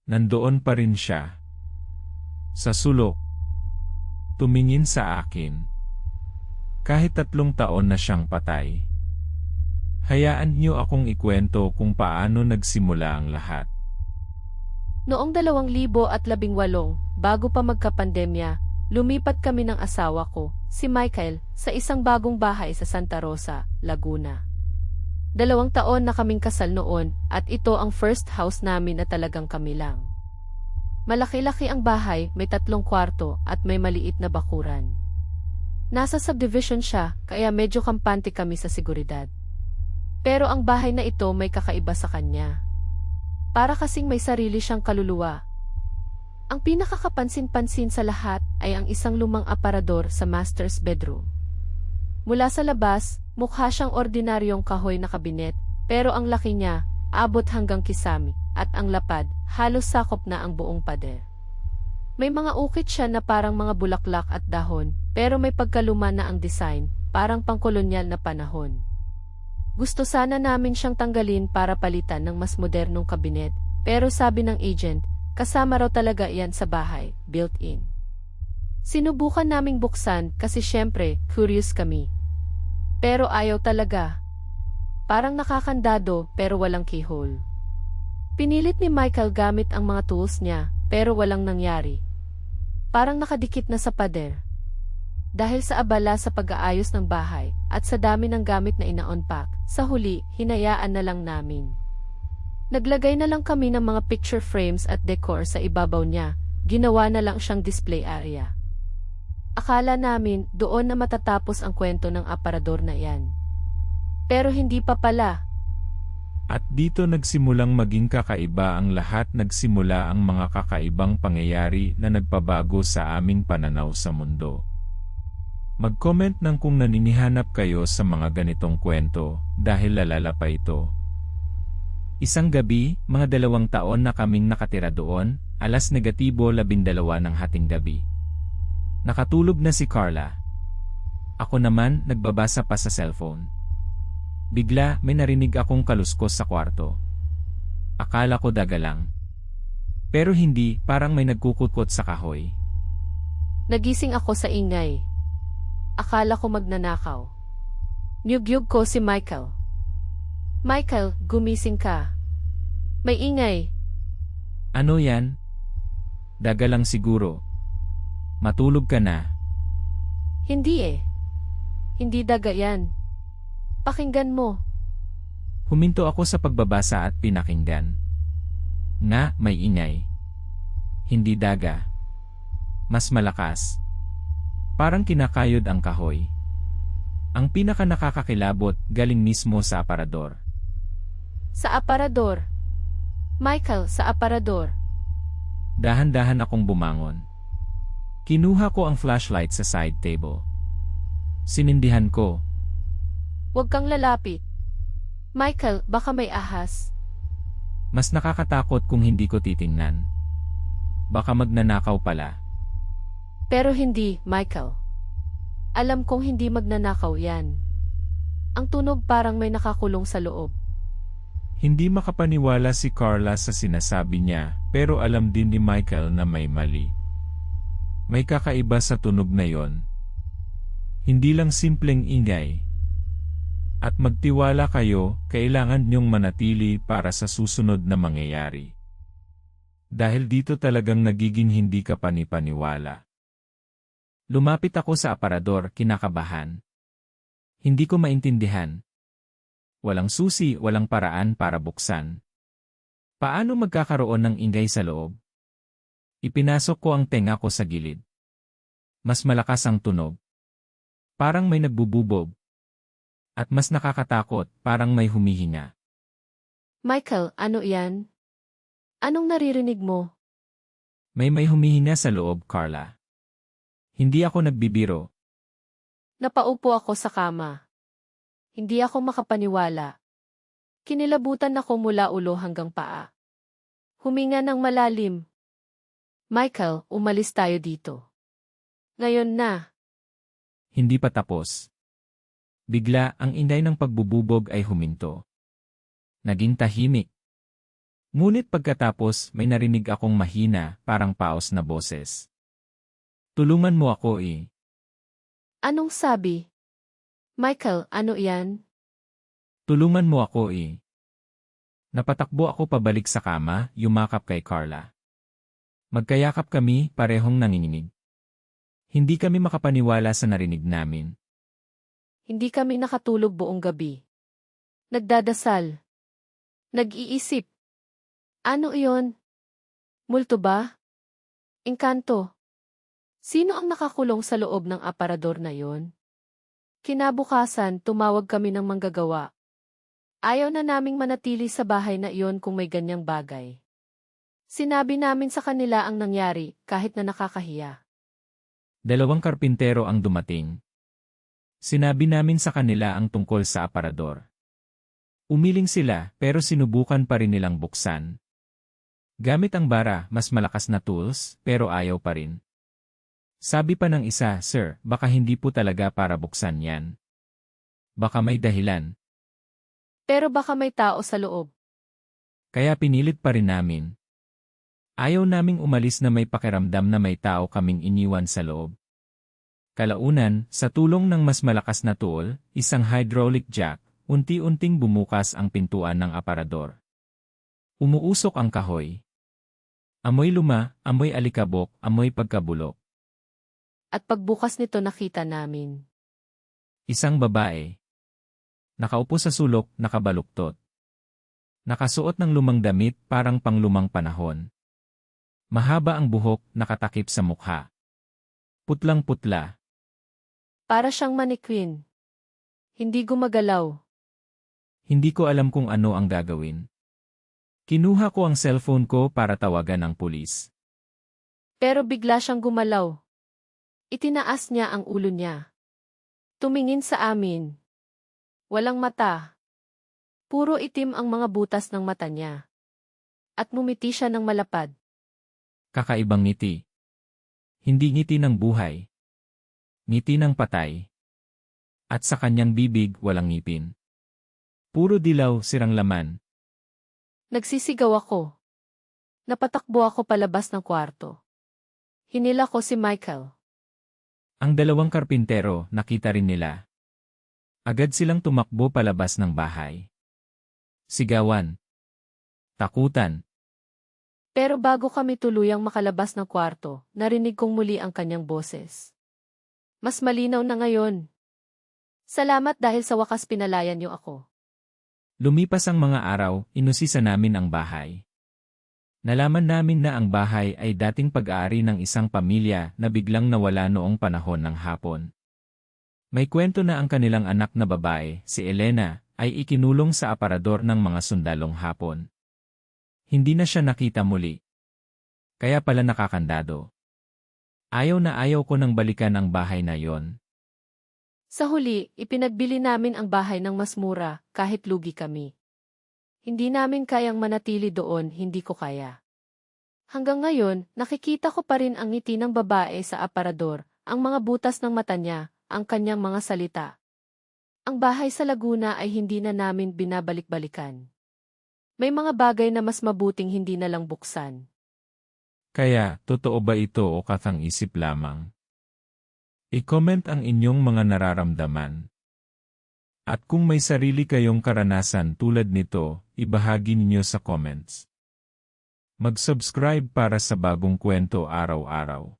Nandoon pa rin siya. Sa sulok. Tumingin sa akin. Kahit 3 taon na siyang patay. Hayaan niyo akong ikwento kung paano nagsimula ang lahat. Noong 2018, bago pa magkapandemya, lumipat kami ng asawa ko, si Michael, sa isang bagong bahay sa Santa Rosa, Laguna. 2 taon na kaming kasal noon at ito ang first house namin na talagang kami lang. Malaki-laki ang bahay, may 3 kwarto at may maliit na bakuran. Nasa subdivision siya, kaya medyo kampante kami sa seguridad. Pero ang bahay na ito may kakaiba sa kanya. Para kasing may sarili siyang kaluluwa. Ang pinakakapansin-pansin sa lahat ay ang isang lumang aparador sa master's bedroom. Mula sa labas, mukha siyang ordinaryong kahoy na kabinet, pero ang laki niya, abot hanggang kisami, at ang lapad, halos sakop na ang buong pader. May mga ukit siya na parang mga bulaklak at dahon, pero may pagkaluma na ang design, parang pangkolonyal na panahon. Gusto sana namin siyang tanggalin para palitan ng mas modernong kabinet, pero sabi ng agent, kasama raw talaga iyan sa bahay, built-in. Sinubukan naming buksan kasi syempre, curious kami. Pero ayaw talaga. Parang nakakandado pero walang keyhole. Pinilit ni Michael gamit ang mga tools niya, pero walang nangyari. Parang nakadikit na sa pader. Dahil sa abala sa pag-aayos ng bahay at sa dami ng gamit na ina-unpack, sa huli, hinayaan na lang namin. Naglagay na lang kami ng mga picture frames at decor sa ibabaw niya, ginawa na lang siyang display area. Akala namin doon na matatapos ang kwento ng aparador na iyan. Pero hindi pa pala. At dito nagsimulang maging kakaiba ang lahat, nagsimula ang mga kakaibang pangyayari na nagpabago sa aming pananaw sa mundo. Mag-comment ng kung naninihanap kayo sa mga ganitong kwento dahil lalala pa ito. Isang gabi, mga 2 taon na kaming nakatira doon, alas -12 ng hating gabi. Nakatulog na si Carla. Ako naman nagbabasa pa sa cellphone. Bigla may narinig akong kaluskos sa kwarto. Akala ko daga lang. Pero hindi, parang may nagkukutkot sa kahoy. Nagising ako sa ingay. Akala ko magnanakaw. Niyugyug ko si Michael. Michael, gumising ka. May ingay. Ano yan? Daga lang siguro. Matulog ka na. Hindi eh. Hindi daga yan. Pakinggan mo. Huminto ako sa pagbabasa at pinakinggan. Nga, may ingay. Hindi daga. Mas malakas. Parang kinakayod ang kahoy. Ang pinaka nakakakilabot, galing mismo sa aparador. Sa aparador. Michael, sa aparador. Dahan-dahan akong bumangon. Kinuha ko ang flashlight sa side table. Sinindihan ko. Huwag kang lalapit. Michael, baka may ahas. Mas nakakatakot kung hindi ko titingnan. Baka magnanakaw pala. Pero hindi, Michael. Alam kong hindi magnanakaw yan. Ang tunog parang may nakakulong sa loob. Hindi makapaniwala si Carla sa sinasabi niya, pero alam din ni Michael na may mali. May kakaiba sa tunog na yon. Hindi lang simpleng ingay. At magtiwala kayo, kailangan niyong manatili para sa susunod na mangyayari. Dahil dito talagang nagiging hindi ka panipaniwala. Lumapit ako sa aparador, kinakabahan. Hindi ko maintindihan. Walang susi, walang paraan para buksan. Paano magkakaroon ng ingay sa loob? Ipinasok ko ang tenga ko sa gilid. Mas malakas ang tunog. Parang may nagbububog. At mas nakakatakot, parang may humihinga. Michael, ano yan? Anong naririnig mo? May humihinga sa loob, Carla. Hindi ako nagbibiro. Napaupo ako sa kama. Hindi ako makapaniwala. Kinilabutan ako mula ulo hanggang paa. Huminga ng malalim. Michael, umalis tayo dito. Ngayon na. Hindi pa tapos. Bigla, ang inday ng pagbububog ay huminto. Naging tahimik. Ngunit pagkatapos may narinig akong mahina, parang paos na boses. Tulungan mo ako eh. Anong sabi? Michael, ano yan? Tulungan mo ako eh. Napatakbo ako pabalik sa kama, yumakap kay Carla. Magkayakap kami, parehong nanginginig. Hindi kami makapaniwala sa narinig namin. Hindi kami nakatulog buong gabi. Nagdadasal. Nag-iisip. Ano iyon? Multo ba? Engkanto. Sino ang nakakulong sa loob ng aparador na yon? Kinabukasan, tumawag kami ng manggagawa. Ayaw na naming manatili sa bahay na iyon kung may ganyang bagay. Sinabi namin sa kanila ang nangyari, kahit na nakakahiya. 2 karpintero ang dumating. Sinabi namin sa kanila ang tungkol sa aparador. Umiling sila, pero sinubukan pa rin nilang buksan. Gamit ang bara, mas malakas na tools, pero ayaw pa rin. Sabi pa ng isa, "Sir, baka hindi po talaga para buksan yan. Baka may dahilan." Pero baka may tao sa loob. Kaya pinilit pa rin namin. Ayaw naming umalis na may pakiramdam na may tao kaming iniwan sa loob. Kalaunan, sa tulong ng mas malakas na tool, isang hydraulic jack, unti-unting bumukas ang pintuan ng aparador. Umuusok ang kahoy. Amoy luma, amoy alikabok, amoy pagkabulok. At pagbukas nito nakita namin. Isang babae. Nakaupo sa sulok, nakabaluktot. Nakasuot ng lumang damit, parang panglumang panahon. Mahaba ang buhok, nakatakip sa mukha. Putlang-putla. Para siyang mannequin. Hindi gumagalaw. Hindi ko alam kung ano ang gagawin. Kinuha ko ang cellphone ko para tawagan ang pulis. Pero bigla siyang gumalaw. Itinaas niya ang ulo niya. Tumingin sa amin. Walang mata. Puro itim ang mga butas ng mata niya. At ngumiti siya ng malapad. Kakaibang ngiti. Hindi ngiti ng buhay. Ngiti ng patay. At sa kanyang bibig walang ngipin. Puro dilaw, sirang laman. Nagsisigaw ako. Napatakbo ako palabas ng kwarto. Hinila ko si Michael. Ang 2 karpintero, nakita rin nila. Agad silang tumakbo palabas ng bahay. Sigawan. Takutan. Pero bago kami tuluyang makalabas ng kwarto, narinig kong muli ang kanyang boses. Mas malinaw na ngayon. Salamat dahil sa wakas pinalayan niyo ako. Lumipas ang mga araw, inusisa namin ang bahay. Nalaman namin na ang bahay ay dating pag-aari ng isang pamilya na biglang nawala noong panahon ng Hapon. May kwento na ang kanilang anak na babae, si Elena, ay ikinulong sa aparador ng mga sundalong Hapon. Hindi na siya nakita muli. Kaya pala nakakandado. Ayaw na ayaw ko nang balikan ang bahay na yon. Sa huli, ipinagbili namin ang bahay ng mas mura, kahit lugi kami. Hindi namin kayang manatili doon, hindi ko kaya. Hanggang ngayon, nakikita ko pa rin ang ngiti ng babae sa aparador, ang mga butas ng mata niya, ang kanyang mga salita. Ang bahay sa Laguna ay hindi na namin binabalik-balikan. May mga bagay na mas mabuting hindi na lang buksan. Kaya, totoo ba ito o katang-isip lamang? I-comment ang inyong mga nararamdaman. At kung may sarili kayong karanasan tulad nito, ibahagi ninyo sa comments. Mag-subscribe para sa bagong kwento araw-araw.